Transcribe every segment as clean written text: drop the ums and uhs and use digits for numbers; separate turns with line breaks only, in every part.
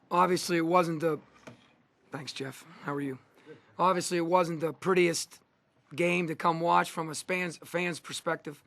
Obviously, it wasn't the – thanks, Jeff. How are you? Obviously, it wasn't the prettiest game to come watch from a fan's perspective.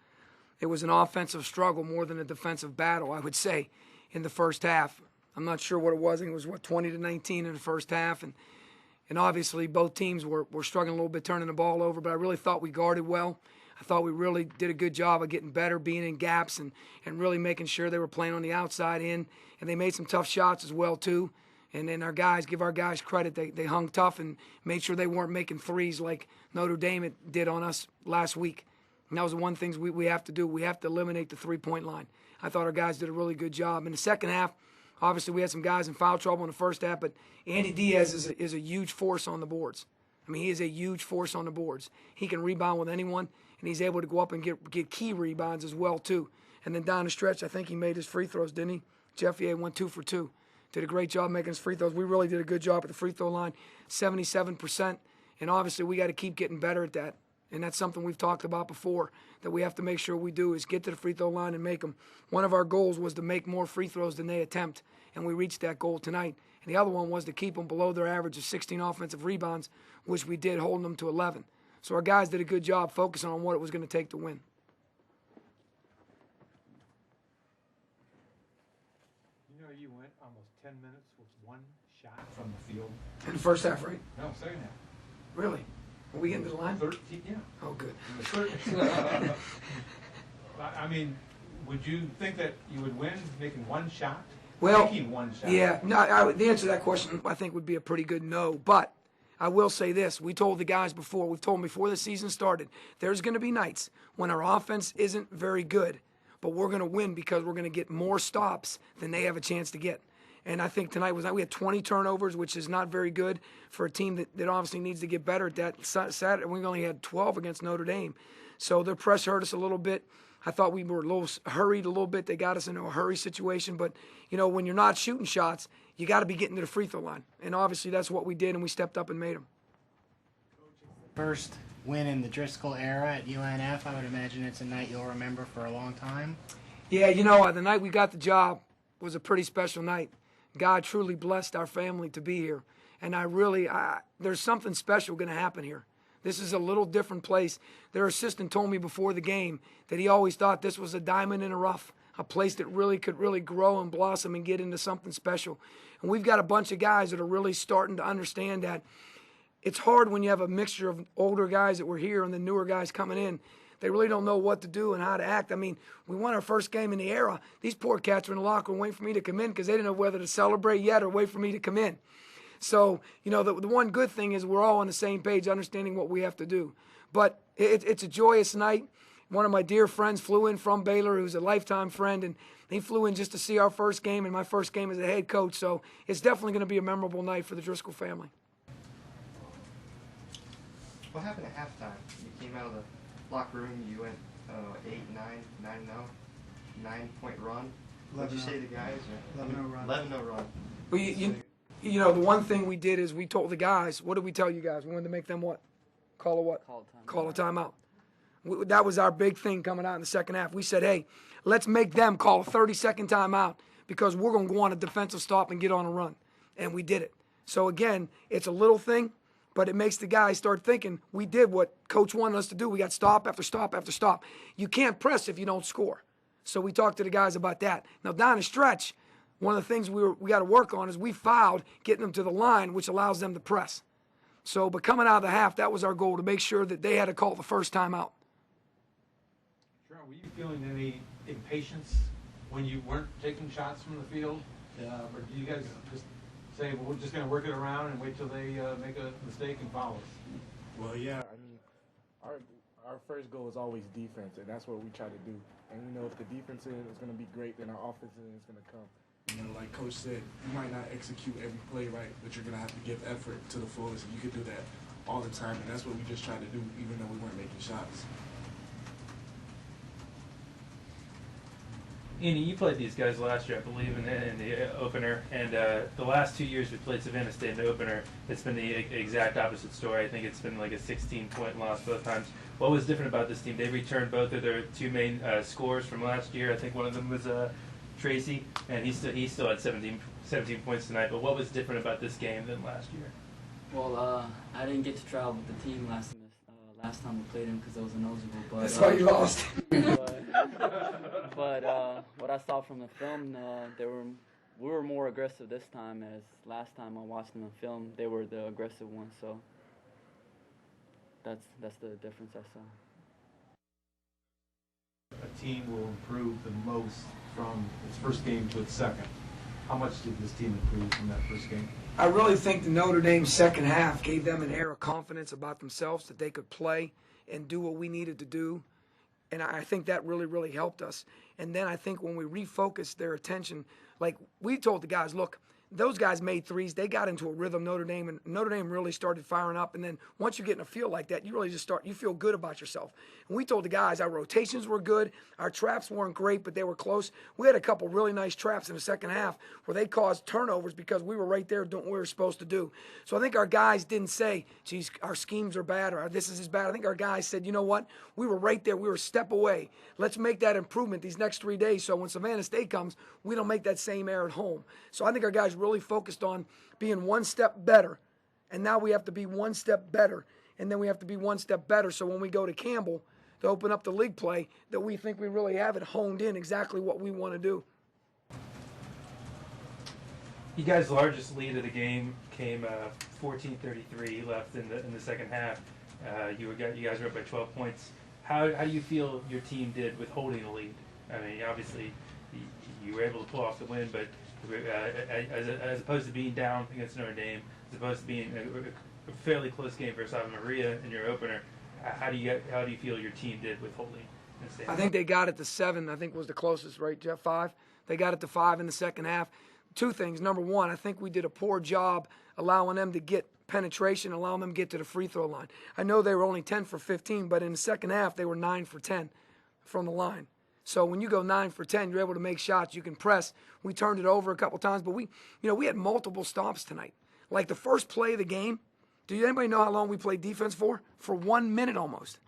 It was an offensive struggle more than a defensive battle, I would say, in the first half. I'm not sure what it was. I think it was, 20-19 in the first half. And obviously, both teams were struggling a little bit turning the ball over, but I really thought we guarded well. I thought we really did a good job of getting better, being in gaps, and really making sure they were playing on the outside in. And they made some tough shots as well, too. And then give our guys credit. They hung tough and made sure they weren't making threes like Notre Dame did on us last week. And that was the one thing we have to do. We have to eliminate the three-point line. I thought our guys did a really good job. In the second half, obviously we had some guys in foul trouble in the first half, but Andy Diaz is a huge force on the boards. I mean, he is a huge force on the boards. He can rebound with anyone, and he's able to go up and get key rebounds as well, too. And then down the stretch, I think he made his free throws, didn't he? Jeff, yeah, went 2 for 2. Did a great job making his free throws. We really did a good job at the free throw line, 77%. And obviously we got to keep getting better at that. And that's something we've talked about before that we have to make sure we do is get to the free throw line and make them. One of our goals was to make more free throws than they attempt, and we reached that goal tonight. And the other one was to keep them below their average of 16 offensive rebounds, which we did, holding them to 11. So our guys did a good job focusing on what it was going to take to win.
You know, you went almost 10 minutes with one shot from the field.
In the first half, right?
No, second half.
Really? Are we getting to the line?
13, yeah.
Oh, good.
I mean, would you think that you would win making one shot?
Well,
making one shot.
Yeah. No, the answer to that question, I think, would be a pretty good no. But I will say this. We told the guys before, we've told them before the season started, there's going to be nights when our offense isn't very good, but we're going to win because we're going to get more stops than they have a chance to get. And I think tonight we had 20 turnovers, which is not very good for a team that obviously needs to get better at that. Saturday, we only had 12 against Notre Dame. So their press hurt us a little bit. I thought we were a little hurried a little bit. They got us into a hurry situation. But, you know, when you're not shooting shots, you got to be getting to the free throw line. And obviously that's what we did, and we stepped up and made them.
First win in the Driscoll era at UNF. I would imagine it's a night you'll remember for a long time.
Yeah, you know, the night we got the job was a pretty special night. God truly blessed our family to be here. And there's something special going to happen here. This is a little different place. Their assistant told me before the game that he always thought this was a diamond in the rough, a place that really could really grow and blossom and get into something special. And we've got a bunch of guys that are really starting to understand that it's hard when you have a mixture of older guys that were here and the newer guys coming in. They really don't know what to do and how to act. I mean, we won our first game in the era. These poor cats were in the locker room waiting for me to come in because they didn't know whether to celebrate yet or wait for me to come in. So, you know, the one good thing is we're all on the same page, understanding what we have to do. But it's a joyous night. One of my dear friends flew in from Baylor, who's a lifetime friend, and he flew in just to see our first game and my first game as a head coach. So it's definitely going to be a memorable night for the Driscoll family.
What happened at halftime? You came out of the locker room, you went 9-0, 9-point run. What did you say to the guys?
11-0 run.
11-0 run.
Well, you know, the one thing we did is we told the guys, what did we tell you guys? We wanted to make them what? Call a what? Call a timeout. That was our big thing coming out in the second half. We said, hey, let's make them call a 30-second timeout because we're going to go on a defensive stop and get on a run. And we did it. So, again, it's a little thing, but it makes the guys start thinking we did what Coach wanted us to do. We got stop after stop after stop. You can't press if you don't score. So we talked to the guys about that. Now, down the stretch, one of the things we got to work on is we fouled getting them to the line, which allows them to press. So, but coming out of the half, that was our goal, to make sure that they had to call the first time out.
Sharon, were you feeling any impatience when you weren't taking shots from the field? Or do you guys just say, well, we're just going to work it around and wait till they make a mistake and foul us?
Well, yeah, I mean, our first goal is always defense, and that's what we try to do. And we know if the defense is going to be great, then our offense is going to come. You know, like Coach said, you might not execute every play right, but you're going to have to give effort to the fullest, and you can do that all the time, and that's what we just tried to do, even though we weren't making shots.
Andy, you played these guys last year, I believe, in the opener, and the last 2 years we played Savannah State in the opener, it's been the exact opposite story. I think it's been like a 16-point loss both times. What was different about this team? They returned both of their two main scorers from last year. I think one of them was Tracy, and he still had 17 points tonight. But what was different about this game than last year?
Well, I didn't get to travel with the team last time we played him because I was ineligible. But
That's why you lost.
but what I saw from the film, we were more aggressive this time. As last time I watched them in film, they were the aggressive ones. So that's the difference I saw.
A team will improve the most from its first game to its second. How much did this team improve from that first game?
I really think the Notre Dame second half gave them an air of confidence about themselves that they could play and do what we needed to do. And I think that really, really helped us. And then I think when we refocused their attention, like we told the guys, look, those guys made threes. They got into a rhythm, Notre Dame, and Notre Dame really started firing up. And then once you get in a feel like that, you really just you feel good about yourself. And we told the guys our rotations were good. Our traps weren't great, but they were close. We had a couple really nice traps in the second half where they caused turnovers because we were right there doing what we were supposed to do. So I think our guys didn't say, geez, our schemes are bad or this is bad. I think our guys said, you know what? We were right there. We were a step away. Let's make that improvement these next 3 days so when Savannah State comes, we don't make that same error at home. So I think our guys really focused on being one step better, and now we have to be one step better, and then we have to be one step better so when we go to Campbell to open up the league play that we think we really have it honed in exactly what we want to do.
You guys' largest lead of the game came 14:33 left in the second half. You guys were up by 12 points. How do you feel your team did with holding the lead? I mean, obviously you were able to pull off the win, but as opposed to being down against Notre Dame, as opposed to being a fairly close game versus Ave Maria in your opener, how do you feel your team did with holding?
I think they got it to 7. I think was the closest, right, Jeff? 5. They got it to 5 in the second half. Two things. Number one, I think we did a poor job allowing them to get penetration, allowing them to get to the free throw line. I know they were only 10 for 15, but in the second half they were 9 for 10 from the line. So when you go 9 for 10, you're able to make shots. You can press. We turned it over a couple times, but we had multiple stops tonight. Like the first play of the game, do anybody know how long we played defense for? For 1 minute almost.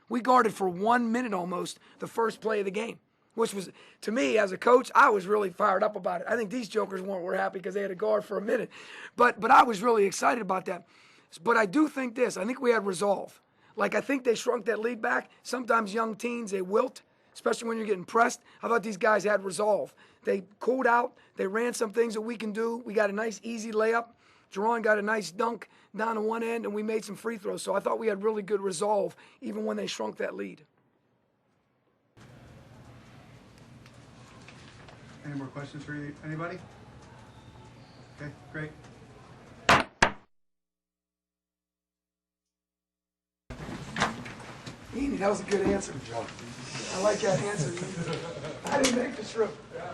We guarded for 1 minute almost the first play of the game, which was, to me, as a coach, I was really fired up about it. I think these jokers were happy because they had to guard for a minute. But I was really excited about that. But I do think this. I think we had resolve. Like, I think they shrunk that lead back. Sometimes young teens, they wilt, especially when you're getting pressed. I thought these guys had resolve. They cooled out. They ran some things that we can do. We got a nice, easy layup. Jerron got a nice dunk down to one end, and we made some free throws. So I thought we had really good resolve, even when they shrunk that lead.
Any more questions for anybody? Okay, great.
That was a good answer, John. I like that answer. I didn't make the trip.